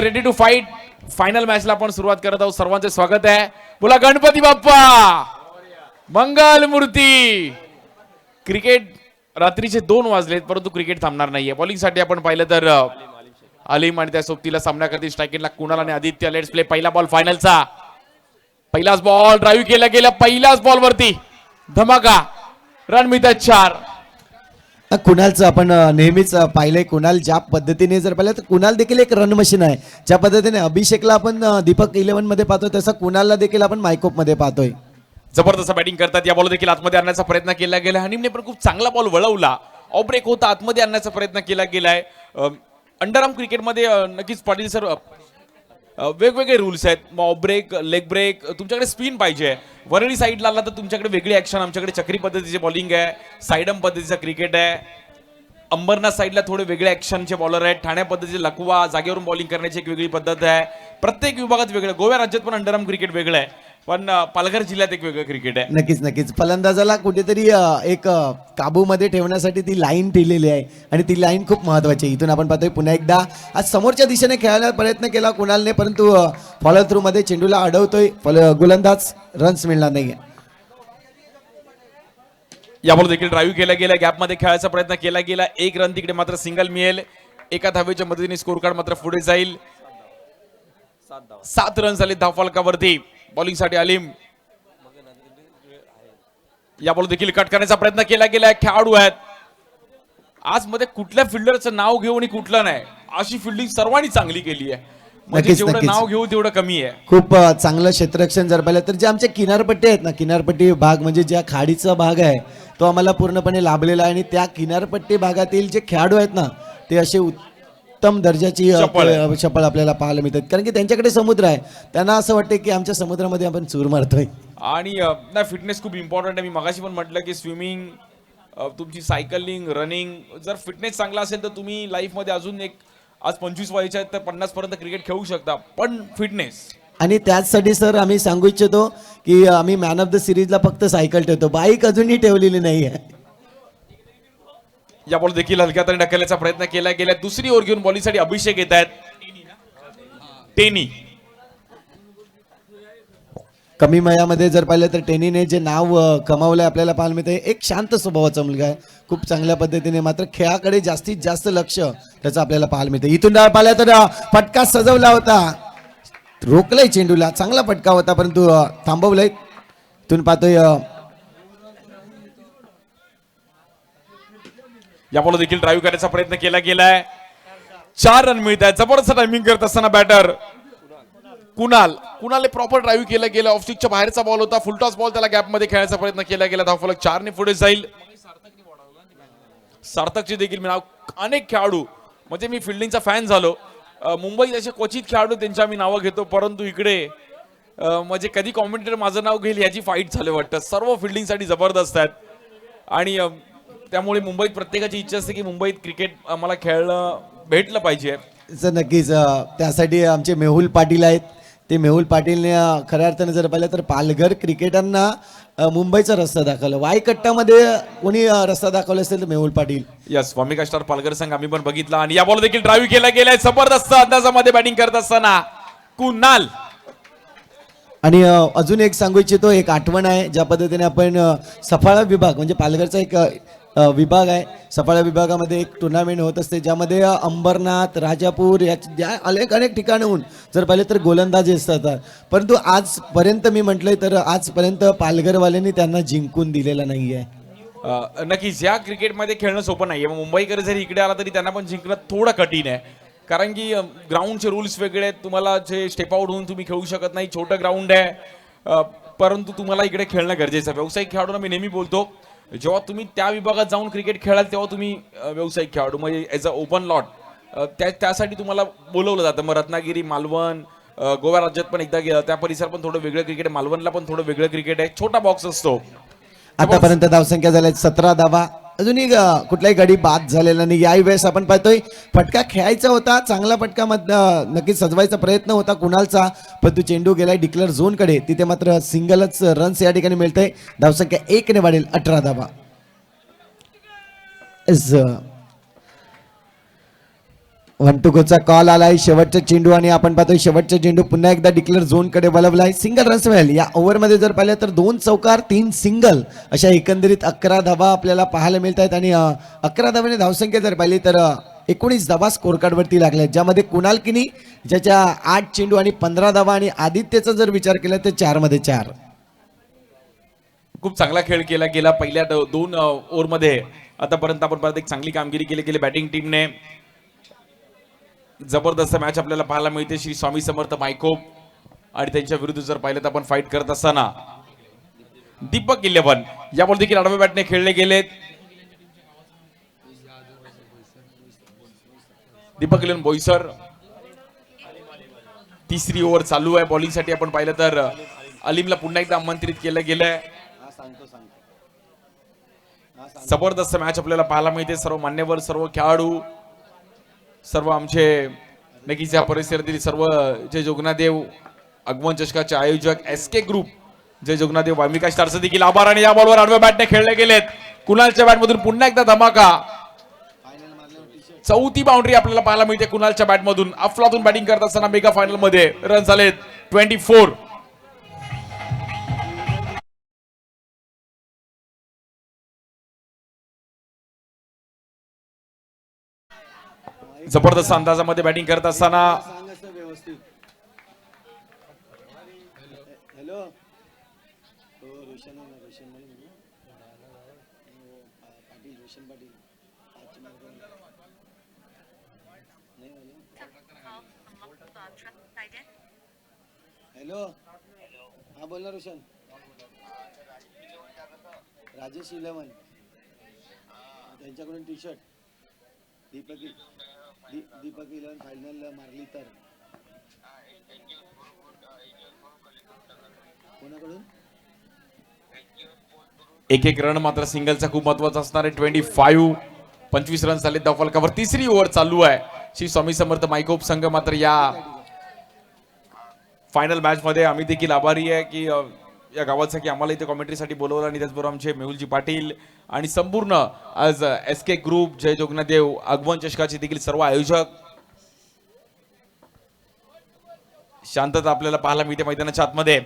Ready to fight. Final मॅचला आपण सुरुवात करत आहोत. सर्वांचे स्वागत आहे. बोला गणपती बाप्पा मंगल मूर्ती. क्रिकेट रात्रीचे 2 वाजलेत परंतु क्रिकेट थांबणार नाहीये. बॉलिंग साठी आपण पाहिलं तर अलीम आणि त्या सोबतीला सामना करतील स्ट्रायकिंगला कुणाल आणि आदित्य. Let's play. पहिला बॉल फायनलचा. पहिलाच बॉल ड्राईव्ह केला गेला. पहिल्याच बॉल वरती धमाका. रन मिळतात 4. कुणालचं आपण नेहमीच पाहिलंय. कुणाल ज्या पद्धतीने जर पाहिलं तर कुणाल देखील एक रन मशीन आहे. ज्या पद्धतीने अभिषेकला आपण दीपक 11 मध्ये पाहतोय तसं कुणालला देखील आपण मायकोप मध्ये पाहतोय. जबरदस्त बॅटिंग करतात. या बॉल देखील आतमध्ये आणण्याचा प्रयत्न केला गेला. हनीमने पण खूप चांगला बॉल वळवला. ऑफ ब्रेक होता आतमध्ये आणण्याचा प्रयत्न केला गेलाय. अंडरआर्म क्रिकेटमध्ये नक्कीच पाटील सर वेगवेगळे रूल्स आहेत. ऑफ ब्रेक, लेग ब्रेक, तुमच्याकडे स्पिन पाहिजे. वरळी साईडला आला तर तुमच्याकडे वेगळी ऍक्शन. आमच्याकडे चक्री पद्धतीचे बॉलिंग आहे. साईडम पद्धतीचा क्रिकेट आहे. अंबरनाथ साईडला थोडे वेगळे ऍक्शनचे बॉलर आहेत. ठाण्या पद्धतीचे लकवा जागेवरून बॉलिंग करण्याची एक वेगळी पद्धत आहे. प्रत्येक विभागात वेगळं. गोव्या राज्यात पण अंडरआर्म क्रिकेट वेगळं आहे. पण पालघर जिल्ह्यात एक वेगळं क्रिकेट आहे. नक्कीच नक्कीच. फलंदाजाला कुठेतरी एक काबूमध्ये ठेवण्यासाठी ती लाईन ठेवलेली आहे आणि ती लाईन खूप महत्वाची आहे. इथून आपण पाहतोय पुन्हा एकदा आज समोरच्या दिशेने खेळायला प्रयत्न केला कुणालने परंतु फॉलो थ्रू मध्ये चेंडूला अडवतोय गोलंदाज. रन्स मिळणार नाहीये. या बॉल देखील ड्राईव्ह केला गेला. गॅपमध्ये खेळायचा प्रयत्न केला गेला. 1 रन तिकडे मात्र सिंगल मिळेल. एका धावेच्या मदतीने स्कोर कार्ड मात्र पुढे जाईल. 7 रन झाले धावफलकावरती. बॉलिंग साठी अलीम. या बॉल देखील कट करण्याचा प्रयत्न केला गेला. खेळाडू आहेत आज मध्ये कुठल्या फिल्डरचं नाव घेऊ आणि कुठलं नाही अशी फिल्डिंग सर्वांनी चांगली केली आहे. म्हणजे नक्कीच, जेवढं नक्कीच. नाव घेऊ तेवढं कमी आहे. खूप चांगलं क्षेत्ररक्षण जर पाहिलं तर जे आमचे किनारपट्टी आहेत ना, किनारपट्टी भाग म्हणजे ज्या खाडीचा भाग आहे तो आम्हाला पूर्णपणे लाभलेला आहे. आणि त्या किनारपट्टी भागातील जे खेळाडू आहेत ना ते असे उत्तम दर्जाची चपळ आपल्याला पाहायला मिळतात. कारण की त्यांच्याकडे समुद्र आहे. त्यांना असं वाटतं की आमच्या समुद्रामध्ये आपण चूर मारतोय. आणि नाही फिटनेस खूप इम्पॉर्टंट आहे. मी मगाशी पण म्हटलं की स्विमिंग, तुमची सायकलिंग, रनिंग, जर फिटनेस चांगला असेल तर तुम्ही लाईफमध्ये अजून एक आज 25 वयाच्या आहेत तर 50 पर्यंत क्रिकेट खेळू शकता. पण फिटनेस आणि त्याचसाठी सर आम्ही सांगू इच्छितो की आम्ही मॅन ऑफ द सिरीजला फक्त सायकल ठेवतो. बाईक अजूनही ठेवलेली नाही आहे. या बॉल देखील हलक्यात ढकलण्याचा प्रयत्न केला गेला. दुसरी ओव्हर घेऊन बॉलिंगसाठी अभिषेक येत आहेत. टेनी कमी वयामध्ये जर पाहिलं तर टेनीने जे नाव कमावलंय आपल्याला पाहायला मिळतंय. एक शांत स्वभावाचा मुलगा आहे. खूप चांगल्या पद्धतीने मात्र खेळाकडे जास्तीत जास्त लक्ष त्याचं आपल्याला पाहायला मिळतं. इथून पाहिलं तर फटका सजवला होता. रोखलाय चेंडूला. चांगला फटका होता परंतु थांबवलंय. इथून पाहतोय या बॉल देखील ड्राईव्ह करण्याचा प्रयत्न केला गेलाय. 4 रन मिळत आहेत. जबरदस्त टायमिंग करत असताना बॅटर कुणाल प्रॉपर ड्राईव्ह केला गेला. ऑफस्टिकच्या बाहेरचा बॉल होता. फुलटॉस बॉल त्याला गॅपमध्ये खेळायचा प्रयत्न केला गेला. धावफलक 4 ने पुढे जाईल. सार्थकचे देखील मी नाव अनेक खेळाडू म्हणजे मी फिल्डिंगचा फॅन झालो. मुंबईत असे क्वचित खेळाडू त्यांच्या मी नावं घेतो परंतु इकडे म्हणजे कधी कॉमेंटेटर माझं नाव घेईल याची फाईट झाली वाटतं. सर्व फिल्डिंगसाठी जबरदस्त आहेत आणि त्यामुळे मुंबईत प्रत्येकाची इच्छा असते की मुंबईत क्रिकेट आम्हाला खेळलं भेटलं पाहिजे. नक्कीच त्यासाठी आमचे मेहुल पाटील आहेत. ते मेहुल पाटीलने खऱ्या अर्थाने जर पाहिलं तर पालघर क्रिकेटरना मुंबईचा रस्ता दाखवला. वायकट्टामध्ये कोणी रस्ता दाखवला असेल तर मेहुल पाटील. यस, भूमिका स्टार पालघर संघ आम्ही पण बघितला. आणि या बॉल देखील ड्राईव्ह केला गेलाय. जबरदस्त अंदाजामध्ये बॅटिंग करत असताना कुणाल. आणि अजून एक सांगू इच्छितो, एक आठवण आहे ज्या पद्धतीने आपण सफाळा विभाग म्हणजे पालघरचा एक विभाग आहे. सफाळा विभागामध्ये एक टुर्नामेंट होत असते ज्यामध्ये अंबरनाथ, राजापूर या अनेक ठिकाणाहून जर पाहिले तर गोलंदाज असतात. परंतु आजपर्यंत मी म्हटलंय तर आजपर्यंत पालघरवाल्यांनी त्यांना जिंकून दिलेला नाही आहे. नक्कीच या क्रिकेटमध्ये खेळणं सोपं नाहीये. मुंबईकर जरी इकडे आला तरी त्यांना पण जिंकणं थोडं कठीण आहे. कारण की ग्राउंडचे रूल्स वेगळे आहेत. तुम्हाला जे स्टेप आउट होऊन तुम्ही खेळू शकत नाही. छोटं ग्राउंड आहे परंतु तुम्हाला इकडे खेळणं गरजेचं आहे. व्यावसायिक खेळाडूंना मी नेहमी बोलतो जेव्हा तुम्ही त्या विभागात जाऊन क्रिकेट खेळाल तेव्हा तुम्ही व्यावसायिक खेळाडू म्हणजे ॲज अ ओपन लॉट त्यासाठी तुम्हाला बोलवलं जातं. मग रत्नागिरी, मालवण, गोवा राज्यात पण एकदा गेलं. त्या परिसर पण थोडं वेगळं क्रिकेट आहे. मालवणला पण थोडं वेगळं क्रिकेट आहे. छोटा बॉक्स असतो. आतापर्यंत धावसंख्या झाल्या 17 धावा. अजूनही कुठलाही गडी बाद झालेला नाही. याही वेळेस आपण पाहतोय फटका खेळायचा होता. चांगला फटका नक्कीच सजवायचा प्रयत्न होता कुणालचा परंतु चेंडू गेलाय डिक्लेअर झोन कडे. तिथे मात्र सिंगलच रन्स या ठिकाणी मिळतंय. धावसंख्या 1 ने वाढेल. 18 धावा. वन टू गोचा कॉल आलाय. शेवटचा चेंडू आणि आपण पाहतोय शेवटचा चेंडू पुन्हा एकदा डिक्लेअर झोन कडे वळवलाय. सिंगल रन्स मिळेल. या ओव्हरमध्ये जर पाहिलं तर 2 चौकार 3 सिंगल अशा एकंदरीत 11 धावा आपल्याला पाहायला मिळत आहेत. आणि 11 धावाने धावसंख्या जर पाहिली तर 19 धावा स्कोर कार्डवरती लागल्या, ज्यामध्ये कुणाल किनी ज्याच्या 8 चेंडू आणि 15 धावा आणि आदित्यचा जर विचार केला तर 4 मध्ये 4. खूप चांगला खेळ केला गेला पहिल्या 2 ओव्हरमध्ये. आतापर्यंत आपण परत एक चांगली कामगिरी केली गेली बॅटिंग टीमने. जबरदस्त मॅच आपल्याला पाहायला मिळते. श्री स्वामी समर्थ मायकोप आणि त्यांच्या विरुद्ध जर पाहिलं तर आपण फाईट करत असताना दीपक 11 यावर देखील आडव्या बॅटने खेळले गेलेत. दीपक 11 बोईसर. तिसरी ओव्हर चालू आहे बॉलिंगसाठी. आपण पाहिलं तर अलीमला पुन्हा एकदा आमंत्रित केलं गेलंय. जबरदस्त मॅच आपल्याला पाहायला मिळते. सर्व मान्यवर, सर्व खेळाडू, सर्व आमचे नक्कीच या परिसरातील सर्व जय जोगनादेव आगमन चषकाचे आयोजक SK ग्रुप, जय जोगनादेव वामिका स्टारचे देखील आभार. आणि या बॉलवर आडव्या बॅटने खेळले गेलेत. कुणालच्या बॅटमधून पुन्हा एकदा धमाका. चौथी बाउंड्री आपल्याला पाहायला मिळते कुणालच्या बॅटमधून. अफलातून बॅटिंग करत असताना मेगा फायनल मध्ये रन झालेत 24. जबरदस्त अंदाजामध्ये बॅटिंग करत असताना हॅलो, हा बोल ना रोशन. राजेश 11 त्यांच्याकडून टी शर्ट. दीपक 11 फायनल मारली तर कोणाकडून एक रन मात्र सिंगलचा खूप महत्वाचा असणार आहे. 25 रन झाले धावफलकावर. तिसरी ओव्हर चालू आहे. श्री स्वामी समर्थ मायकोप संघ मात्र या फायनल मॅच मध्ये आम्ही देखील आभारी आहे की या गावासाठी आम्हाला इथे कॉमेंट्रीसाठी बोलवलं. आणि त्याचबरोबर आमचे मेहुलजी पाटील आणि संपूर्ण आज SK ग्रुप, जय जोगनादेव आगमन चषकाचे देखील सर्व आयोजक. शांतता आपल्याला पाहायला मिळते मैदानाच्या आतमध्ये.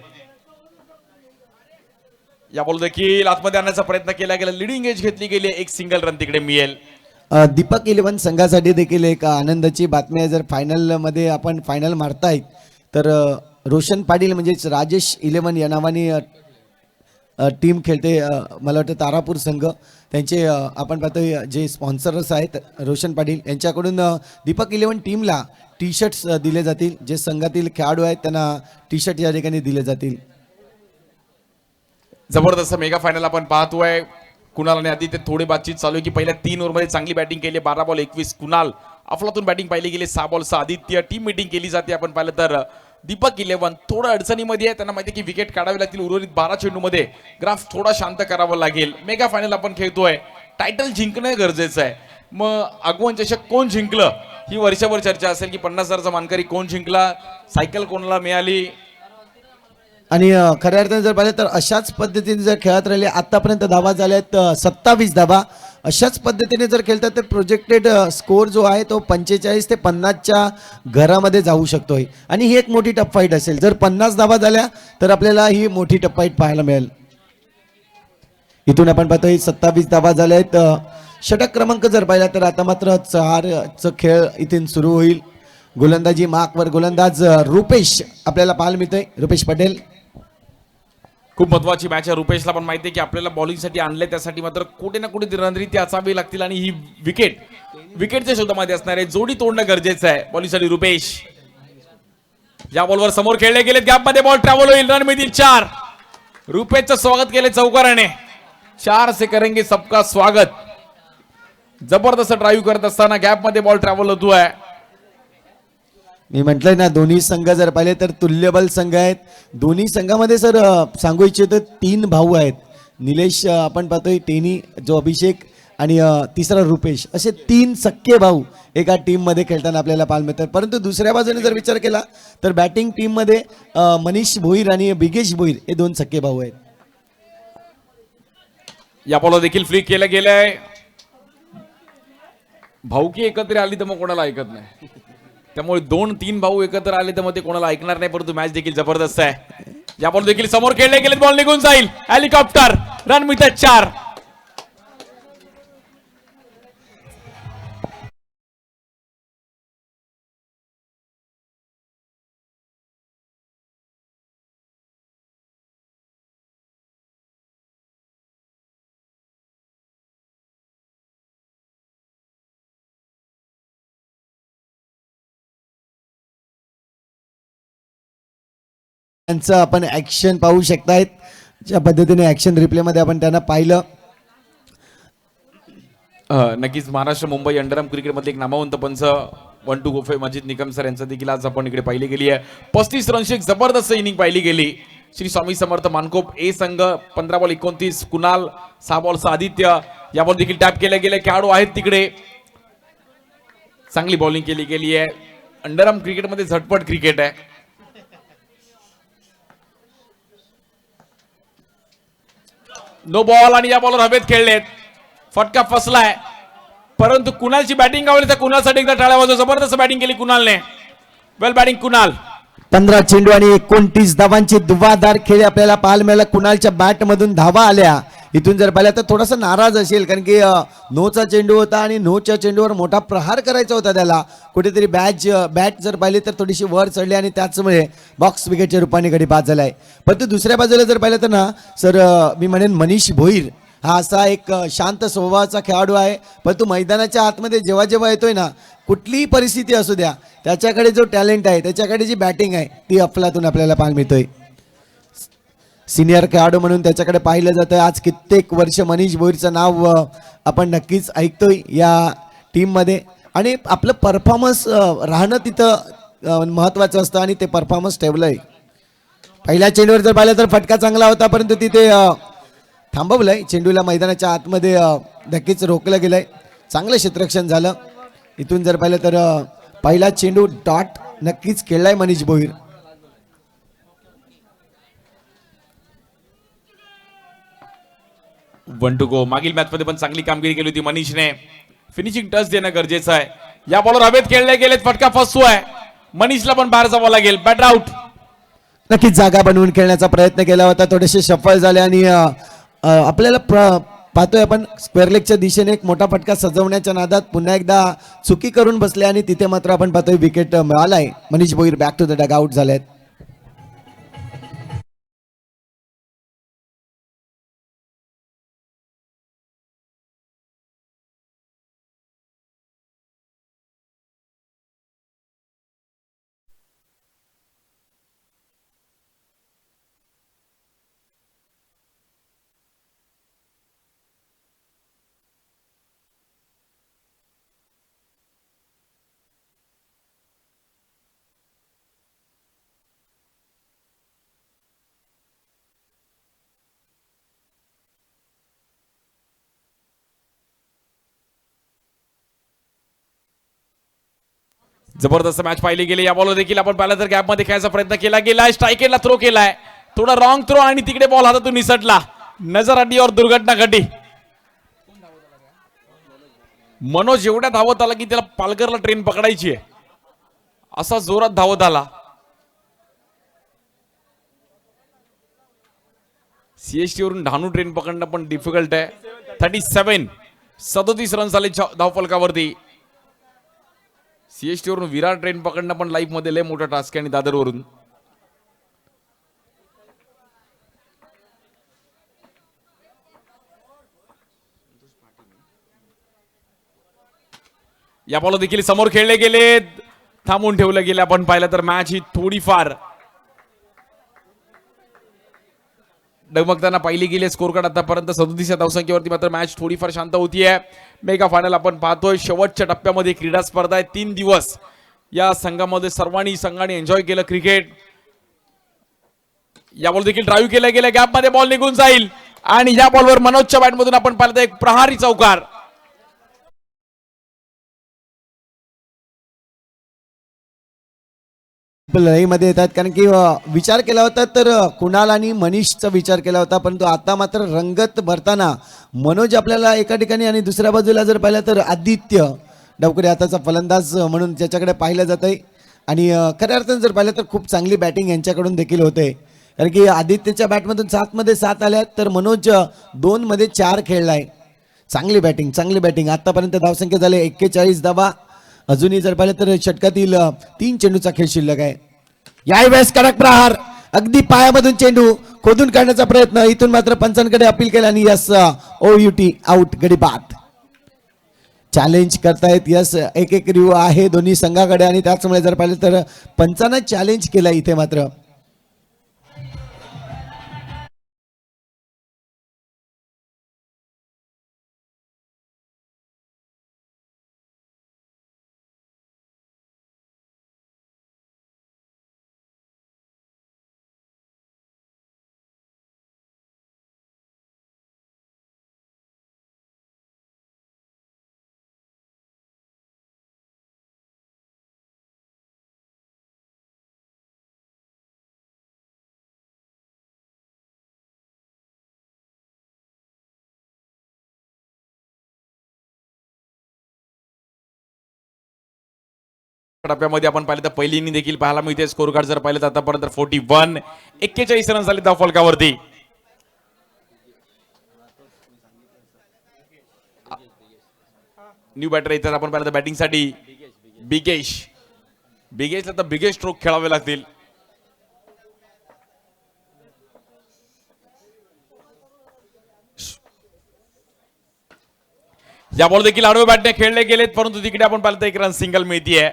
या बॉल देखील आतमध्ये आणण्याचा प्रयत्न केला गेला. लिडिंग एज घेतली गेली. एक सिंगल रन तिकडे मिळेल. दीपक 11 संघासाठी देखील एक आनंदाची बातमी आहे. जर फायनल मध्ये आपण फायनल मारतायत तर रोशन पाटील म्हणजेच राजेश 11 या नावाने टीम खेळते. मला वाटतं तारापूर संघ त्यांचे आपण पाहतोय जे स्पॉन्सर्स आहेत रोशन पाटील यांच्याकडून दीपक 11 टीमला टी शर्ट्स दिले जातील. जे संघातील खेळाडू आहेत त्यांना टी शर्ट या ठिकाणी दिले जातील. जबरदस्त मेगा फायनल आपण पाहतोय. कुणाल आणि आदित्य थोडी बातचीत चालू आहे की पहिल्या 3 ओव्हरमध्ये चांगली बॅटिंग केली. 12 बॉल 21 कुणाल. अफलातून बॅटिंग पाहिली गेली. 6 बॉल 6 आदित्य. टीम मीटिंग केली जाते. आपण पाहिलं तर दीपक 11 थोडं अडचणीमध्ये आहे. त्यांना माहिती की विकेट काढावी लागतील. उर्वरित 12 चेंडूमध्ये ग्राफ थोडा शांत करावा लागेल. मेगा फायनल आपण खेळतोय. टायटल जिंकणं गरजेचं आहे. मग आगमन चषक कोण जिंकलं ही वर्षभर चर्चा असेल की 50,000चा मानकरी कोण जिंकला, सायकल कोणाला मिळाली. आणि खऱ्या अर्थाने जर पाहिलं तर अशाच पद्धतीने जर खेळत राहिले आतापर्यंत धावा झाल्यात 27 धावा. अशाच पद्धतीने जर खेळतात तर प्रोजेक्टेड स्कोर जो आहे तो 45 ते 50च्या घरामध्ये जाऊ शकतोय. आणि ही एक मोठी टफ फाईट असेल. जर 50 धावा झाल्या तर आपल्याला ही मोठी टफ फाईट पाहायला मिळेल. इथून आपण पाहतोय 27 धावा झाल्या आहेत. षटक क्रमांक जर पाहिला तर आता मात्र 4चा खेळ इथून सुरू होईल. गोलंदाजी मार्कवर गोलंदाज रुपेश आपल्याला पाहायला मिळतोय. रुपेश पटेल. खूप महत्वाची मॅच आहे. रुपेशला पण माहिती आहे की आपल्याला बॉलिंगसाठी आणले, त्यासाठी मात्र कुठे ना कुठे रणनीती असावी लागतील. आणि ही विकेटच्या शोधामध्ये असणार आहे. जोडी तोडणं गरजेचं आहे बॉलिंगसाठी. रुपेश या बॉलवर समोर खेळले गेलेत. गॅप मध्ये बॉल ट्रॅव्हल होईल. रन मिळतील 4. रुपेशचं स्वागत केले चौकाराने. 4 से करेंगे सबका स्वागत. जबरदस्त ड्राईव्ह करत असताना गॅप मध्ये बॉल ट्रॅव्हल होतोय. मी म्हटलंय ना दोन्ही संघ जर पाहिले तर तुल्यबल संघ आहेत. दोन्ही संघामध्ये सर सांगू इच्छितो 3 भाऊ आहेत. निलेश आपण पाहतोय टेनी जो अभिषेक आणि तिसरा रुपेश असे 3 सख्खे भाऊ एका टीम मध्ये खेळताना आपल्याला पाहायला मिळतात. परंतु दुसऱ्या बाजूने जर विचार केला तर बॅटिंग टीम मध्ये मनीष भोईर आणि बिगेश भोईर हे 2 सख्खे भाऊ आहेत. या बॉल देखील फ्लिक केलं गेलंय. भाऊकी एकत्र आली तर मग कोणाला ऐकत नाही, त्यामुळे 2-3 भाऊ एकत्र आले तर मग ते कोणाला ऐकणार नाही. परंतु मॅच देखील जबरदस्त आहे. या बॉल देखील समोर खेळले गेले, बॉल निघून जाईल. हेलिकॉप्टर रन मिळतात 4. त्यांचं आपण ऍक्शन पाहू शकतायत, ज्या पद्धतीने ऍक्शन रिप्लेमध्ये आपण त्यांना पाहिलं. नक्कीच महाराष्ट्र मुंबई अंडरआर्म क्रिकेटमधले एक नामवंत पंच 1-2 गोफे मजिद निकम सर यांचं देखील आज आपण इकडे पाहिली गेली आहे. 35 रनची एक जबरदस्त इनिंग पाहिली गेली. श्री स्वामी समर्थ मानकोप ए संघ 15 बॉल 29, कुणाल 6 बॉल आदित्य. या बॉल देखील टॅप केले गेले, खेळाडू आहेत तिकडे. चांगली बॉलिंग केली गेली आहे. अंडरआर्म क्रिकेटमध्ये झटपट क्रिकेट आहे. नो बॉल आणि या बॉलवर हवेत खेळलेत, फटका फसलाय. परंतु कुणालची बॅटिंग आवडली तर कुणालसाठी एकदा टाळ्या वाजवा. जबरदस्त बॅटिंग केली कुणालने. वेल बॅटिंग कुणाल. 15 चेंडू आणि 29 धावांची धुवाधार खेळी आपल्याला पाहायला मिळाला. कुणालच्या बॅट मधून धावा आल्या. इथून जर पाहिलं तर थोडासा नाराज असेल, कारण की नोचा चेंडू होता आणि नोच्या चेंडूवर मोठा प्रहार करायचा होता त्याला. कुठेतरी बॅट जर पाहिली तर थोडीशी वर चढली आणि त्याचमुळे बॉक्स विकेटच्या रूपाने गडी बाद झालाय. पण दुसऱ्या बाजूला जर पाहिलं तर ना सर, मी म्हणेन मनीष भोईर हा असा एक शांत स्वभावाचा खेळाडू आहे. पण तो मैदानाच्या आतमध्ये जेव्हा जेव्हा येतोय ना, कुठलीही परिस्थिती असू द्या, त्याच्याकडे जो टॅलेंट आहे, त्याच्याकडे जी बॅटिंग आहे ती अफलातून आपल्याला पाहायला मिळतोय. सिनियर खेळाडू म्हणून त्याच्याकडे पाहिलं जातं. आज कित्येक वर्ष मनीष भोईरचं नाव आपण नक्कीच ऐकतोय या टीममध्ये. आणि आपलं परफॉर्मन्स राहणं तिथं महत्त्वाचं असतं आणि ते परफॉर्मन्स ठेवलंय. पहिल्या चेंडूवर जर पाहिलं तर फटका चांगला होता, परंतु तिथे थांबवलंय. चेंडूला मैदानाच्या आतमध्ये नक्कीच रोखलं गेलंय. चांगलं क्षेत्ररक्षण झालं. इथून जर पाहिलं तर पहिला चेंडू डॉट नक्कीच खेळलाय Manish Bhoir. One two go. मागील मॅच मध्ये पण चांगली कामगिरी केली होती मनीषने. फिनिशिंग टच देणं गरजेचं आहे. या बॉलवर हवेत खेळले गेलेत, फटका फसतोय. मनीषला पण बाहेर जावं लागेल. Batter out. नक्कीच जागा बनवून खेळण्याचा प्रयत्न केला होता, थोडेसे सफल झाले आणि आपल्याला पाहतोय आपण स्क्वेअर लेगच्या दिशेने एक मोठा फटका सजवण्याच्या नादात पुन्हा एकदा चुकी करून बसले आणि तिथे मात्र आपण पाहतोय विकेट मिळालाय. Manish Bhoir back to the dugout झालेत. जबरदस्त मॅच पाहिली गेली. या बॉलवर देखील आपण पाहिलं तर गॅप मध्ये खेळायचा प्रयत्न केला गेलाय. स्ट्रायकेला थ्रो केलाय, थोडा रॉंग थ्रो आणि तिकडे बॉल हातातून निसटला. नजर अड्डी और दुर्घटना घडली. मनोज एवढ्या धावत आला की त्याला पालघरला ट्रेन पकडायची आहे, असा जोरात धावत आला. सीएसटी वरून डहाणू ट्रेन पकडणं पण डिफिकल्ट आहे. 37 रन झाले धावफलकावरती. सीएसटी वरून विराट ट्रेन पकडणं पण लाईफ मध्ये लय मोठा टास्क आहे. आणि दादर वरून या बॉल देखील समोर खेळले गेले, थांबून ठेवले गेले. आपण पाहिलं तर मॅच ही थोडीफार डगमगताना पाहिली गेली. स्कोर कार्ड आतापर्यंत 37 धावसंख्येवरती मात्र मॅच थोडीफार शांत होतीये. मेगा फायनल आपण पाहतोय. शेवटच्या टप्प्यामध्ये क्रीडा स्पर्धा आहे. 3 दिवस या संघामध्ये संघाने एन्जॉय केलं क्रिकेट. या बॉल देखील ड्राईव्ह केला गेला, गॅप मध्ये बॉल निघून जाईल आणि या बॉलवर मनोजच्या बॅटमधून आपण पाहिलं एक प्रहारी चौकार. लढाईमध्ये येतात, कारण की विचार केला होता तर कुणाल आणि मनीषचा विचार केला होता, परंतु आता मात्र रंगत भरताना मनोज आपल्याला एका ठिकाणी आणि दुसऱ्या बाजूला जर पाहिलं तर आदित्य डावखुरी हाताचा फलंदाज म्हणून ज्याच्याकडे पाहिलं जात आहे. आणि खऱ्या अर्थानं जर पाहिलं तर खूप चांगली बॅटिंग यांच्याकडून देखील होते. कारण की आदित्यच्या बॅटमधून 7मध्ये 7 आल्यात, तर मनोज 2मध्ये 4 खेळलाय. चांगली बॅटिंग आतापर्यंत धावसंख्या झाले 41 धावा. अजूनही जर पाहिलं तर षटकातील 3 चेंडूचा खेळ शिल्लक आहे. याही वेळेस कडक प्रहार, अगदी पायामधून चेंडू खोदून काढण्याचा प्रयत्न. इथून मात्र पंचांकडे अपील केला आणि यस OUT आउट, गडी बाद. चॅलेंज करतायत यस, एक रिव्ह्यू आहे दोन्ही संघाकडे आणि त्याचमुळे जर पाहिलं तर पंचांना चॅलेंज केला इथे मात्र. टप्प्यामध्ये आपण पाहिलं तर पहिली इनिंग देखील पाहायला मिळते. स्कोर कार्ड जर पाहिलं तर आतापर्यंत 41, 41 रन झाले धाव फलकावरती. न्यू बॅटर येतात आपण पाहिलं तर बॅटिंगसाठी बिगेशला तर बिगेस्ट स्ट्रोक खेळावे लागतील. या बॉल देखील आडवे बॅटने खेळले गेलेत, परंतु तिकडे आपण पाहिलं तर एक रन सिंगल मिळतीये.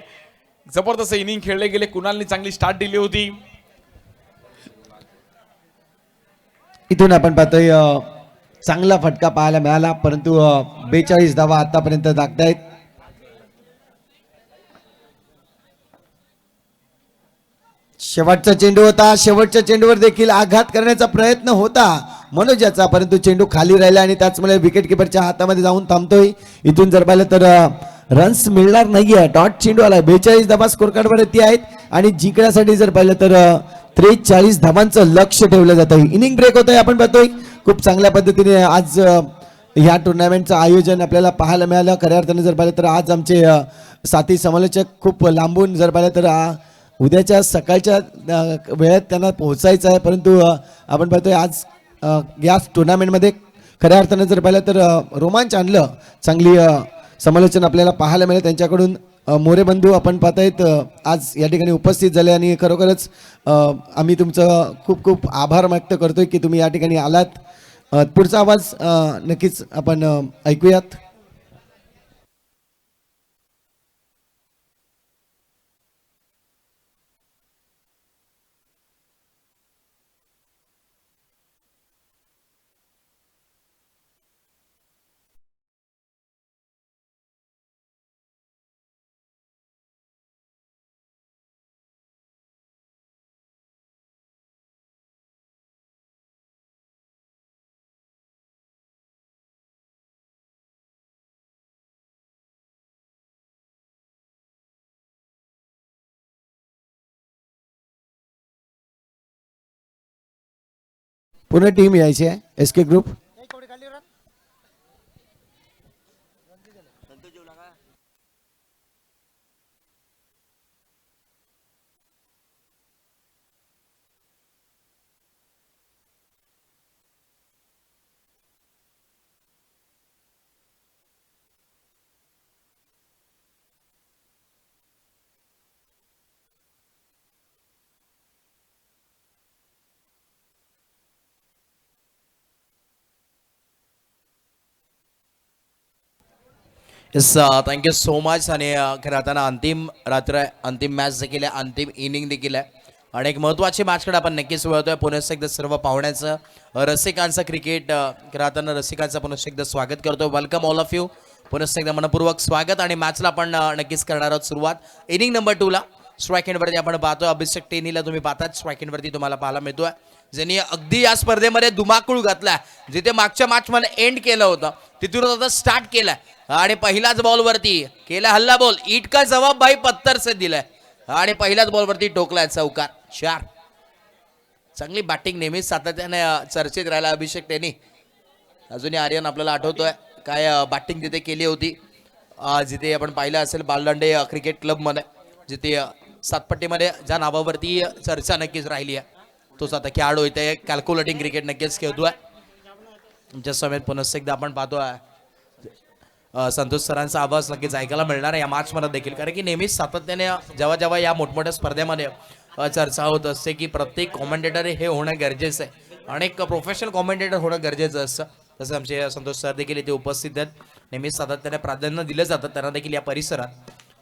जबरदस्त इनिंग खेळले गेले. कुणालने चांगली स्टार्ट दिली होती. इथून आपण पाहतोय चांगला फटका पाहायला मिळाला, परंतु 42 धावा आतापर्यंत दाखतायत. शेवटचा चेंडू होता. शेवटच्या चेंडूवर देखील आघात करण्याचा प्रयत्न होता मनोजाचा, परंतु चेंडू खाली राहिला आणि त्याचमुळे विकेट किपरच्या हातामध्ये जाऊन थांबतोय. इथून जर पाहिलं तर रन्स मिळणार नाहीये. डॉट चेंडू आलाय. 42 धावा स्कोर कार्ड वरती आहेत आणि जिंकण्यासाठी जर पाहिलं तर 43 धावांचं लक्ष ठेवलं जात आहे. इनिंग ब्रेक होत आहे. आपण पाहतोय खूप चांगल्या पद्धतीने आज ह्या टुर्नामेंटचं आयोजन आपल्याला पाहायला मिळालं. खऱ्या अर्थाने जर पाहिलं तर आज आमचे साथी समालोचक खूप लांबून जर पाहिलं तर उद्याच्या सकाळच्या वेळेत त्यांना पोहोचायचं आहे, परंतु आपण पाहतोय आज या टुर्नामेंटमध्ये खऱ्या अर्थानं जर पाहिलं तर रोमांच आणलं. चांगली समालोचन आपल्याला पाहायला मिळेल त्यांच्याकडून. मोरे बंधू आपण पाहतायत आज या ठिकाणी उपस्थित झाले आणि खरोखरच आम्ही तुमचं खूप खूप आभार व्यक्त करतोय की तुम्ही या ठिकाणी आलात. पुढचा आवाज नक्कीच आपण ऐकूयात. पूर्ण टीम यायची आहे SK group. Yes, thank you so much. आणि खरं आता अंतिम रात्र आहे, अंतिम मॅच देखील आहे, अंतिम इनिंग देखील आहे आणि एक महत्त्वाची मॅचकडे आपण नक्कीच वळतोय. पुनश्च एकदा सर्व पाहुण्यांचं रसिकांचं क्रिकेट खरं आता रसिकांचं पुनश्च एकदा स्वागत करतो. Welcome all of you. पुनश्च एकदा मनपूर्वक स्वागत. आणि मॅचला आपण नक्कीच करणार आहोत सुरुवात. इनिंग नंबर 2ला स्ट्राईक एंडवरती आपण पाहतो अभिषेक टेनीला तुम्ही पाहतात स्ट्राईक एंडवरती तुम्हाला पाहायला मिळतोय, ज्यांनी अगदी या स्पर्धेमध्ये धुमाकूळ घातला. जिथे मागच्या मॅचमध्ये एंड केलं होतं तिथून आता स्टार्ट केलाय आणि पहिल्याच बॉलवरती केला हल्ला बॉल. ईट का जवाब भाई पत्थर से दिलाय आणि पहिल्याच बॉलवरती टोकलाय चौकार 4. चांगली बॅटिंग नेहमीच सातत्याने चर्चेत राहिला अभिषेक टेनी. अजूनही आर्यन आपल्याला आठवतोय काय बॅटिंग तिथे केली होती. जिथे आपण पाहिलं असेल बालदांडे क्रिकेट क्लबमध्ये, जिथे सातपट्टीमध्ये ज्या नावावरती चर्चा नक्कीच राहिली आहे, तोच आता खेळाडू इथे कॅल्क्युलेटिंग क्रिकेट नक्कीच खेळतोय. तुमच्या समेत पुन्हा एकदा आपण पाहतोय संतोष सरांचा आवाज नक्कीच ऐकायला मिळणार आहे या मॅच मध्ये देखील, कारण की नेहमीच सातत्याने जेव्हा जेव्हा या मोठमोठ्या स्पर्धेमध्ये चर्चा होत असते की प्रत्येक कॉमेंटेटर हे होणं गरजेचं आहे आणि एक प्रोफेशनल कॉमेंटेटर होणं गरजेचं असतं. तसं आमचे संतोष सर देखील इथे उपस्थित आहेत. नेहमीच सातत्याने प्राधान्य दिलं जातं त्यांना देखील या परिसरात.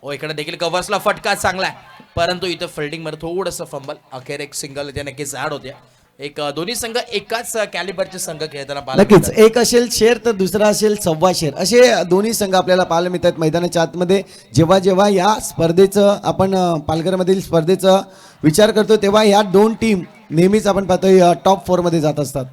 इकडे देखील कव्हर्सला फटका चांगला आहे, परंतु इथं फिल्डिंगमध्ये थोडंसं फंबल, अखेर एक सिंगल इथे नक्कीच ऍड होते. एक दोन्ही संघ एकाच कॅलिबरचे संघ खेळताना पाहायला नक्कीच मिळतात. एक असेल शेर तर दुसरा असेल सव्वा शेर, असे दोन्ही संघ आपल्याला पाहायला मिळतात मैदानाच्या आतमध्ये. जेव्हा जेव्हा या स्पर्धेचं आपण पालघरमधील स्पर्धेचा विचार करतो तेव्हा या दोन टीम नेहमीच आपण पाहतोय टॉप 4 मध्ये जात असतात.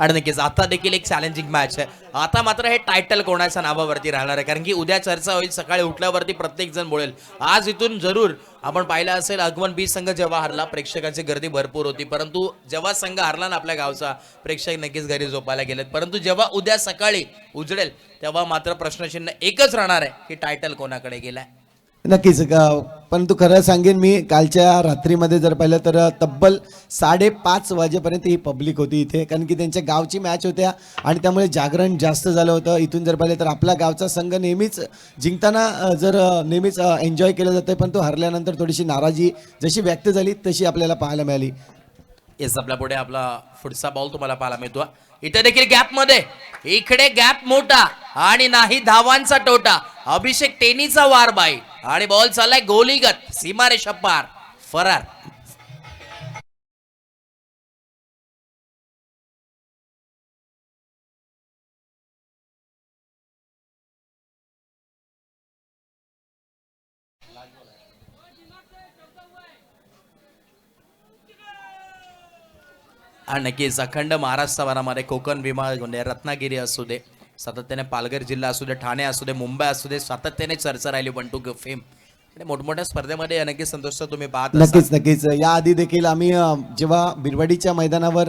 आणि नक्कीच आता देखील एक चॅलेंजिंग मॅच आहे. आता मात्र हे टायटल कोणाच्या नावावरती राहणार आहे, कारण की उद्या चर्चा होईल, सकाळी उठल्यावरती प्रत्येक जण बोलेल. आज इथून जरूर आपण पाहिलं असेल अगवन बी संघ जेव्हा हरला प्रेक्षकांची गर्दी भरपूर होती, परंतु जेव्हा संघ हरला ना आपल्या गावचा, प्रेक्षक नक्कीच घरी झोपायला गेलेत. परंतु जेव्हा उद्या सकाळी उजडेल तेव्हा मात्र प्रश्नचिन्ह एकच राहणार आहे की टायटल कोणाकडे गेलाय. नक्कीच परंतु खरं सांगेन मी, कालच्या रात्रीमध्ये जर पाहिलं तर तब्बल 5:30 वाजेपर्यंत ही पब्लिक होती इथे, कारण की त्यांच्या गावची मॅच होत्या आणि त्यामुळे जागरण जास्त झालं होतं. इथून जर पाहिलं तर आपला गावचा संघ नेहमीच जिंकताना जर नेहमीच एन्जॉय केलं जातं, पण तो हरल्यानंतर थोडीशी नाराजी जशी व्यक्त झाली तशी आपल्याला पाहायला मिळाली. येस, आपल्या पुढे आपला पुढचा बॉल तुम्हाला पाहायला मिळतो. इथे देखील गॅप मध्ये, इकडे गॅप मोठा आणि नाही धावांचा टोटा. अभिषेक टेनीचा वार बाई आणि बॉल चाललाय गोलीगत, सीमारेषा पार, फरार. आणि नक्कीच अखंड महाराष्ट्रभरामध्ये कोकण विभाग म्हणजे रत्नागिरी असू दे, सातत्याने पालघर जिल्हा असू दे, ठाणे असू दे, मुंबई असू दे, सातत्याने चर्चा राहिली बंटू फेम आणि मोठमोठ्या स्पर्धेमध्ये नक्कीच संतोष तुम्ही पाहत नक्कीच नक्कीच याआधी देखील आम्ही जेव्हा बिरवाडीच्या मैदानावर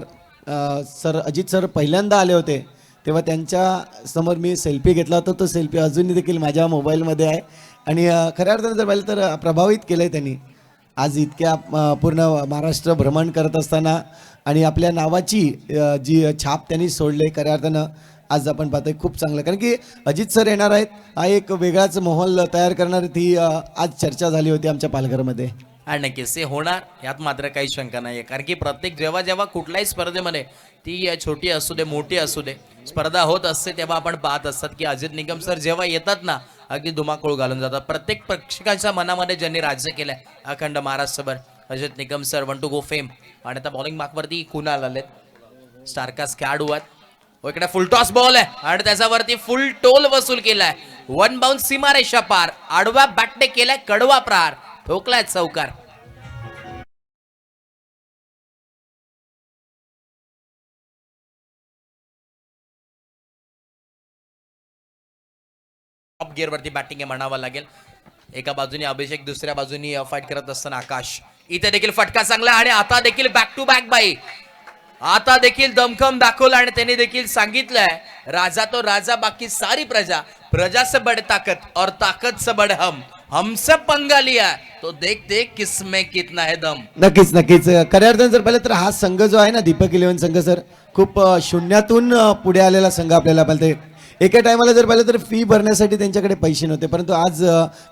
सर अजित सर पहिल्यांदा आले होते तेव्हा त्यांच्या समोर मी सेल्फी घेतला होता. तो सेल्फी अजूनही देखील माझ्या मोबाईलमध्ये आहे आणि खऱ्या अर्थाने जर पाहिलं तर प्रभावित केलं आहे त्यांनी. आज इतक्या पूर्ण महाराष्ट्र भ्रमण करत असताना आणि आपल्या नावाची जी छाप त्यांनी सोडले, खऱ्या अर्थानं आज आपण पाहतोय खूप चांगलं, कारण की अजित सर येणार आहेत हा एक वेगळाच माहोल तयार करणार ती आज चर्चा झाली होती आमच्या पालघरमध्ये. आणि नक्कीच ते होणार यात मात्र काही शंका नाही, कारण की प्रत्येक जेव्हा जेव्हा कुठल्याही स्पर्धेमध्ये ती छोटी असू दे मोठी असू दे स्पर्धा होत असते तेव्हा आपण पाहत असतात की अजित निकम सर जेव्हा येतात ना अगदी धुमाकूळ घालून जातात. प्रत्येक प्रेक्षकांच्या मनामध्ये ज्यांनी राज्य केलंय अखंड महाराष्ट्रभर, अजित निकम सर, वंटू गो फेम. आणि आता बॉलिंग मार्कवरती कुणाल आलेत, स्टारकास्ट खेळाडू आहेत. इकडे फुल टॉस बॉल आहे आणि त्याच्यावरती फुल टोल वसूल केलाय. वन बाउंस सीमारेषा पार, आडवा बॅटने केलाय कडवा प्रहार, ठोकलाय चौकार. टॉप गिअर वरती बॅटिंग आहे म्हणावं लागेल. एका बाजूने अभिषेक, दुसऱ्या बाजूनी फाईट करत असताना आकाश. इथे देखील फटका चांगला आणि आता देखील बॅक टू बॅक बाई, आता देखील दमखम दाखवला आणि त्यांनी देखील सांगितलंय राजा तो राजा बाकी सारी प्रजा, प्रजा से बड़ ताकत और ताकत से बड़ हमसे पंगा लिया तो देख देख किसमें कितना है दम. नक्कीच नक्कीच खऱ्या अर्थाने जर पाहिलं तर हा संघ जो आहे ना दीपक 11 संघ सर खूप शून्यातून पुढे आलेला संघ आपल्याला पाहिजे. एका टायमाला जर पाहिलं तर फी भरण्यासाठी त्यांच्याकडे पैसे नव्हते, परंतु आज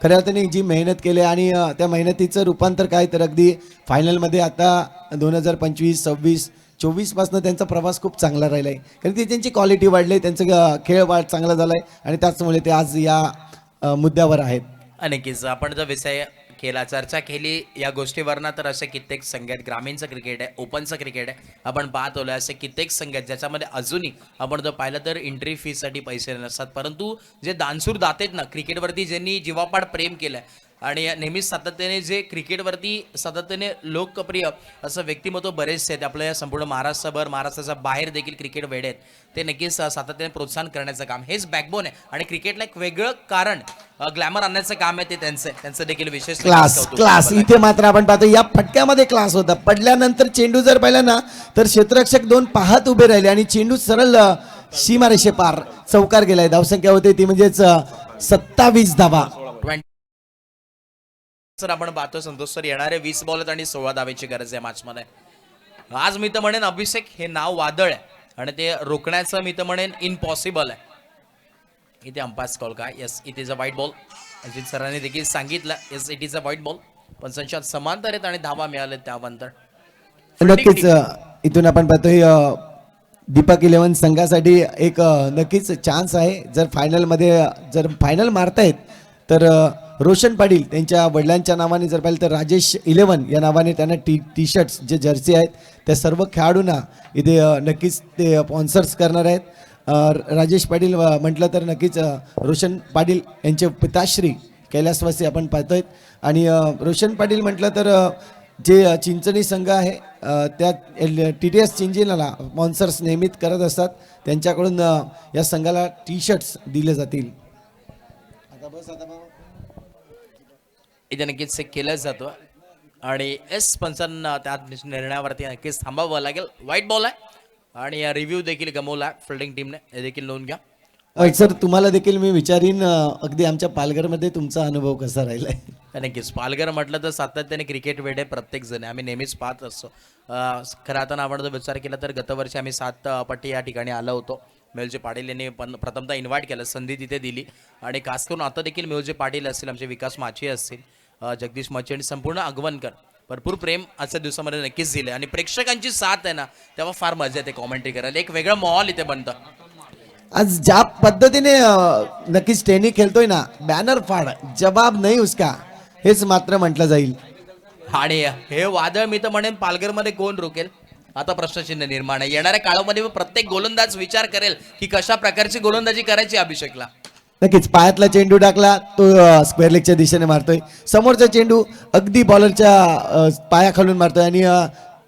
खऱ्या अर्थाने जी मेहनत केली आणि त्या मेहनतीचं रूपांतर काय तर अगदी फायनलमध्ये आता 2025, 26, 24 पासून त्यांचा प्रवास खूप चांगला राहिला आहे, कारण ती त्यांची क्वालिटी वाढली, त्यांचा खेळ चांगला झाला आहे आणि त्याचमुळे ते आज या मुद्द्यावर आहेत. नक्कीच आपण जर विषय केला, चर्चा केली या गोष्टीवरनं, तर असे कित्येक संघ आहेत. ग्रामीणचं क्रिकेट आहे, ओपनचं क्रिकेट आहे, आपण पाहत आलोय असे कित्येक संघ आहेत ज्याच्यामध्ये अजूनही आपण जर पाहिलं तर एंट्री फीसाठी पैसे नसतात, परंतु जे दानशूर दातेत ना क्रिकेटवरती ज्यांनी जीवापाड प्रेम केलंय आणि नेहमीच सातत्याने जे क्रिकेटवरती सातत्याने लोकप्रिय असं व्यक्तिमत्व बरेचसे आहेत आपल्या संपूर्ण महाराष्ट्रभर, महाराष्ट्राच्या बाहेर देखील क्रिकेट वेडे आहेत, ते नक्कीच सातत्याने प्रोत्साहन करण्याचं काम हेच बॅकबोन आहे. आणि क्रिकेटला एक वेगळं कारण ग्लॅमर आणण्याचं काम आहे ते त्यांचं देखील विशेष क्लास इथे मात्र आपण पाहतो या फटक्यामध्ये क्लास होता. पडल्यानंतर चेंडू जर पाहिला ना तर क्षेत्ररक्षक 2 पाहत उभे राहिले आणि चेंडू सरळ सीमारेषे पार चौकार गेलाय. धावसंख्या होते ती म्हणजेच 27 धावा. 20 सर आपण पाहतो संतोष सर, येणारे 20 बॉल आहेत आणि 16 धावेची गरज आहे मॅचमध्ये. आज मी तर म्हणेन अभिषेक हे नाव वादळ आहे आणि ते रोखण्याचं मी तर म्हणेन इम्पॉसिबल आहे. इथे अंपायर्स कॉल काय? Yes, it is a white ball. Ajit सरांनी देखील सांगितलं yes it is a white ball. पण संचात समांतर आहेत आणि धावा मिळाले त्यानंतर. नक्कीच इथून आपण पाहतोय दीपक 11 संघासाठी एक नक्कीच चान्स आहे. जर फायनलमध्ये जर फायनल मारतायत तर रोशन पाटील त्यांच्या वडिलांच्या नावाने जर पाहिलं तर राजेश 11 या नावाने त्यांना टी शर्ट्स जे जर्सी आहेत त्या सर्व खेळाडूंना इथे नक्कीच ते स्पॉन्सर्स करणार आहेत. राजेश पाटील म्हटलं तर नक्कीच रोशन पाटील यांचे पिताश्री कैलासवासी आपण पाहतोय. आणि रोशन पाटील म्हटलं तर जे चिंचणी संघ आहे त्या TTS चिंचणीला स्पॉन्सर्स नेहमीच करत असतात. त्यांच्याकडून या संघाला टी शर्ट्स दिले जातील. इथे नक्कीच चेक केलं जातं आणि एस पंचांना त्या निर्णयावरती नक्कीच थांबावं लागेल. व्हाईट बॉल आहे आणि रिव्ह्यू देखील गमवला फिल्डिंग टीमने, हे देखील नोंद घ्या. सर तुम्हाला देखील मी विचारीन अगदी आमच्या पालघरमध्ये तुमचा अनुभव कसा राहिला आहे? नक्कीच पालघर म्हटलं तर सातत्याने क्रिकेट वेडे प्रत्येक जण आम्ही नेहमीच पाहत असतो. खरं आता आपण जर विचार केला तर गतवर्षी आम्ही 7 पट्टी या ठिकाणी आलो होतो. मेहुलजी पाटील यांनी प्रथमतः इन्व्हाइट केलं, संधी तिथे दिली आणि खास करून आता देखील मेहुलजी पाटील असतील, आमचे विकास माची असतील, जगदीश माची आणि संपूर्ण अगवनकर भरपूर प्रेम आजच्या दिवसामध्ये नक्कीच दिले आणि प्रेक्षकांची साथ आहे ना तेव्हा फार मजा येते कॉमेंट्री करायला. एक वेगळं माहोल इथे बनतं. आज ज्या पद्धतीने नक्कीच टेनी खेळतोय ना, बॅनर फाड जवाब नाही उसका, हेच मात्र म्हटलं जाईल. आणि हे वादळ मी तर म्हणेन पालघरमध्ये कोण रोकेल आता प्रश्नचिन्ह निर्माण आहे. येणाऱ्या काळामध्ये प्रत्येक गोलंदाज विचार करेल की कशा प्रकारची गोलंदाजी करायची अभिषेकला. नक्कीच पायातला चेंडू टाकला तो स्क्वेअर लेगच्या दिशेने मारतोय. समोरचा चेंडू अगदी बॉलरच्या पायाखालून मारतोय आणि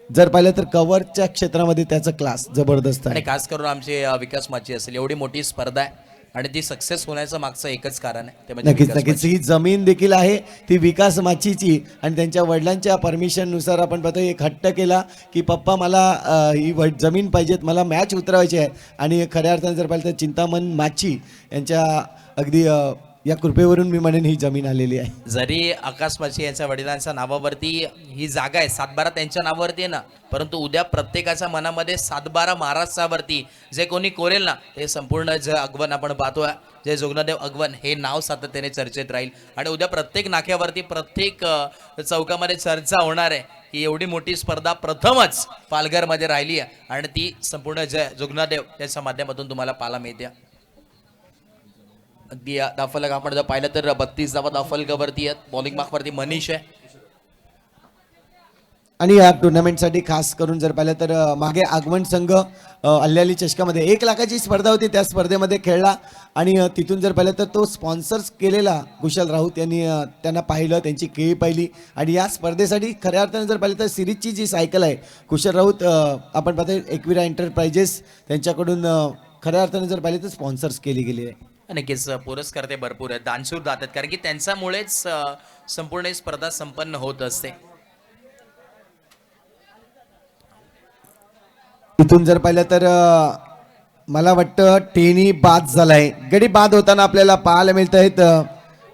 जर पाहिलं तर कव्हरच्या क्षेत्रामध्ये त्याचा क्लास जबरदस्त आणि आहे. खास करून आमचे विकास माची असेल, एवढी मोठी स्पर्धा आहे आणि ती सक्सेस होण्याचं मागचं एकच कारण आहे ते म्हणजे नक्कीच विकास नक्कीच ही जमीन देखील आहे ती विकास माचीची आणि त्यांच्या वडिलांच्या परमिशन नुसार आपण पाहतो एक हट्ट केला की पप्पा मला ही जमीन पाहिजेत, मला मॅच उतरवायची आहे. आणि खऱ्या अर्थाने जर पाहिलं तर चिंतामण माची यांच्या अगदी या कृपेवरून मी म्हणेन ही जमीन आलेली आहे. जरी आकाश माची यांच्या वडिलांच्या नावावरती ही जागा आहे, 7-12 त्यांच्या नावावरती आहे ना, परंतु उद्या प्रत्येकाच्या मनामध्ये 7-12 महाराष्ट्रावरती जे कोणी कोरेल ना ते संपूर्ण जे अगवन आपण पाहतोय, जे जोगनादेव अगवन हे नाव सातत्याने चर्चेत राहील. आणि उद्या प्रत्येक नाक्यावरती प्रत्येक चौकामध्ये चर्चा होणार आहे की एवढी मोठी स्पर्धा प्रथमच पालघरमध्ये राहिली आहे आणि ती संपूर्ण जय जोगनादेव त्याच्या माध्यमातून तुम्हाला पाहायला मिळते. अगदी दाफलक आपण जर पाहिलं तर 32 धावा दाफलकावरती आहेत. बॉलिंग मार्कवरती मनीष आहे. आणि या टुर्नामेंटसाठी खास करून जर पाहिलं तर मागे आगमन संघ अल्ल्याली चषकामध्ये 1 लाखाची स्पर्धा होती, त्या स्पर्धेमध्ये खेळला आणि तिथून जर पाहिलं तर तो स्पॉन्सर्स केलेला कुशल राऊत यांनी त्यांना पाहिलं, त्यांची केळी पाहिली. आणि या स्पर्धेसाठी खऱ्या अर्थाने जर पाहिलं तर सिरीजची जी सायकल आहे कुशल राऊत आपण पाहतो एकविरा एंटरप्राइजेस त्यांच्याकडून खऱ्या अर्थाने जर पाहिलं तर स्पॉन्सर्स केली गेली आहे. नक्कीच पुरस्कार ते भरपूर आहेत, दानशूर जातात कारण की त्यांच्यामुळेच संपूर्ण स्पर्धा संपन्न होत असते. इथून जर पाहिलं तर मला वाटतं टेनी बाद झालाय. गडी बाद होताना आपल्याला पाहायला मिळत आहेत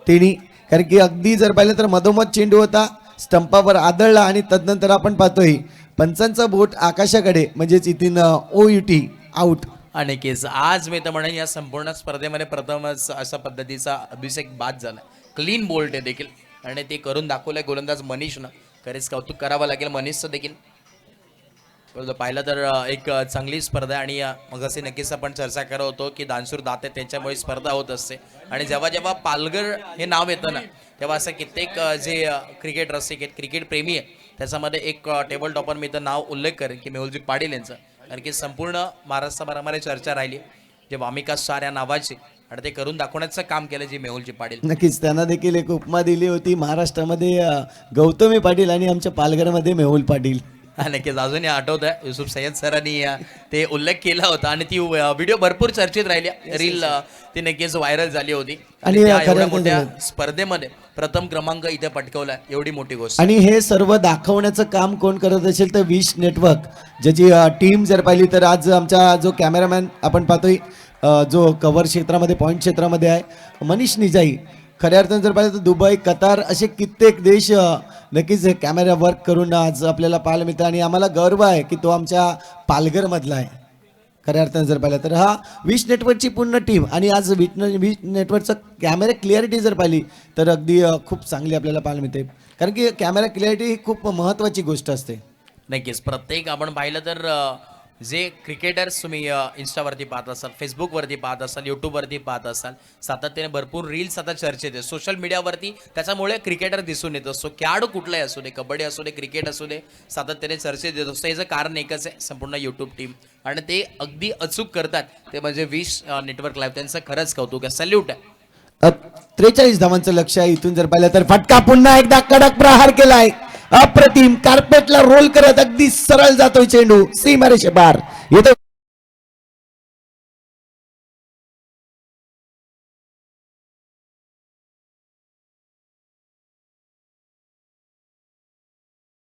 टेनी, कारण की अगदी जर पाहिलं तर मधोमध चेंडू होता, स्टंपावर आदळला आणि तदनंतर आपण पाहतोय पंचांचा बोट आकाशाकडे म्हणजेच इथून OUT आउट. आणि केस आज मी तर म्हणेन या संपूर्ण स्पर्धेमध्ये प्रथमच अशा पद्धतीचा अभिषेक बाद झाला. क्लीन बोल्ट आहे देखील आणि ते करून दाखवलंय गोलंदाज मनीषनं. खरेच कौतुक करावं लागेल मनीषचं देखील. पाहिलं तर एक चांगली स्पर्धा आणि मग असे नक्कीच आपण चर्चा करत होतो की दानशूर दाते त्यांच्यामुळे स्पर्धा होत असते. आणि जेव्हा जेव्हा पालघर हे नाव येतं ना तेव्हा असं कित्येक जे क्रिकेट रसिक आहेत, क्रिकेट प्रेमी आहे, त्याच्यामध्ये एक टेबल टॉपर मी तर नाव उल्लेख करेन की मेहुलजी पाटील यांचं. कारण की संपूर्ण महाराष्ट्राभरामध्ये चर्चा राहिली जे वामिका स्टार या नावाची आणि ते करून दाखवण्याचं काम केलं जे मेहुलजी पाटील. नक्कीच त्यांना देखील एक उपमा दिली होती, महाराष्ट्रामध्ये गौतमी पाटील आणि आमच्या पालघरमध्ये मेहुल पाटील. नक्कीच अजूनही आठवत आहे युसुफ सय्यद सरांनी ते उल्लेख केला होता आणि ती व्हिडिओ भरपूर चर्चेत राहिली, रील ती नक्कीच व्हायरल झाली होती. आणि एवढ्या मोठ्या स्पर्धेमध्ये प्रथम क्रमांक इथे पटकवला, एवढी मोठी गोष्ट. आणि हे सर्व दाखवण्याचं काम कोण करत असेल तर विश नेटवर्क ज्याची टीम जर पाहिली तर आज आमचा जो कॅमेरामॅन आपण पाहतोय जो कव्हर क्षेत्रामध्ये पॉईंट क्षेत्रामध्ये आहे मनीष निजाई. खऱ्या अर्थानं जर पाहिलं तर दुबई, कतार असे कित्येक देश नक्कीच कॅमेरा वर्क करून आज आपल्याला पाहायला मिळतं आणि आम्हाला गर्व आहे की तो आमच्या पालघरमधला आहे. खऱ्या अर्थानं जर पाहिलं तर हा विश नेटवर्कची पूर्ण टीम आणि आज विश नेटवर्कचा कॅमेरा क्लिअरिटी जर पाहिली तर अगदी खूप चांगली आपल्याला पाहायला मिळते, कारण की कॅमेरा क्लिअरिटी ही खूप महत्त्वाची गोष्ट असते. नक्कीच प्रत्येक आपण पाहिलं तर जे क्रिकेटर्स तुम्ही इन्स्टावरती पाहत असाल, फेसबुकवरती पाहत असाल, यूट्यूबवरती पाहत असाल, सातत्याने भरपूर रील्स आता चर्चेत आहे सोशल मीडियावरती. त्याच्यामुळे क्रिकेटर दिसून येत असतो, खेळाडू कुठलाही असू दे, कबड्डी असू दे, क्रिकेट असू दे, सातत्याने चर्चेत येत असतो. याचं कारण एकच आहे, संपूर्ण यूट्यूब टीम, आणि ते अगदी अचूक करतात. ते म्हणजे विश नेटवर्क लाईव्ह, त्यांचं खरंच कौतुक आहे, सल्यूट आहे. 43 धावांचं लक्ष आहे. इथून जर पाहिलं तर फटका पुन्हा एकदा कडक प्रहार केलाय, अप्रतिम. कार्पेटला रोल करत अगदी सरळ जातोय चेंडू सीमारेषे पार येतो.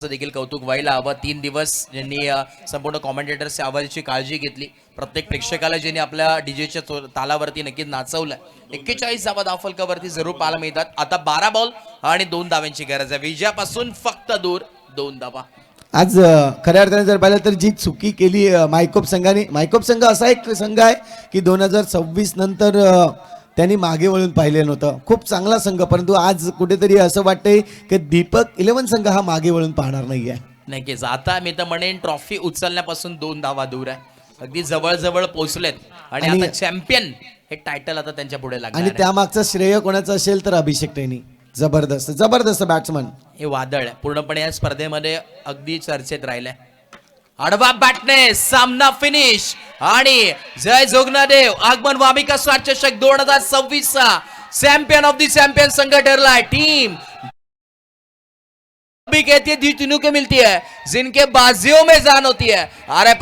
देखील कौतुक व्हायला हवं. 3 दिवस ज्यांनी संपूर्ण कॉमेंटेटर्सच्या आवाजाची काळजी घेतली, प्रत्येक प्रेक्षकाला ज्यांनी आपल्या डीजेच्या तालावरती नक्कीच नाचवलं. 41 धावा धावफलकावरती जरूर पाहायला मिळतात. आता 12 बॉल आणि 2 धाव्यांची गरज आहे. विजयापासून फक्त दूर 2 धावा. आज खऱ्या अर्थाने जर पाहिलं तर जी चुकी केली मायकोप संघाने, मायकोप संघ असा एक संघ आहे की 2026 नंतर त्यांनी मागे वळून पाहिलं नव्हतं. खूप चांगला संघ, परंतु आज कुठेतरी असं वाटतंय की दीपक 11 संघ हा मागे वळून पाहणार नाहीये. नक्कीच आता मी तर म्हणेन ट्रॉफी उचलण्यापासून 2 धावा दूर आहे, अगदी जवळ पोहोचलेत. आणि आता चॅम्पियन हे टायटल आता त्यांच्या पुढे लागणार आणि आहे. त्यामागचं श्रेय कोणाचं असेल तर अभिषेक टेनी. जबरदस्त बॅट्समन. हे वादळ आहे पूर्णपणे या स्पर्धेमध्ये अगदी चर्चेत राहिलंय. आडवा बॅटने सामना फिनिश आणि जय जोगनादेव आगमन वामिका स्वाट चषक 2026 चॅम्पियन ऑफ द चॅम्पियन संघ ठरला है. टीम भी कहती है दी तीनों को मिलती है जिनके बाजियों में जान होती है. अरे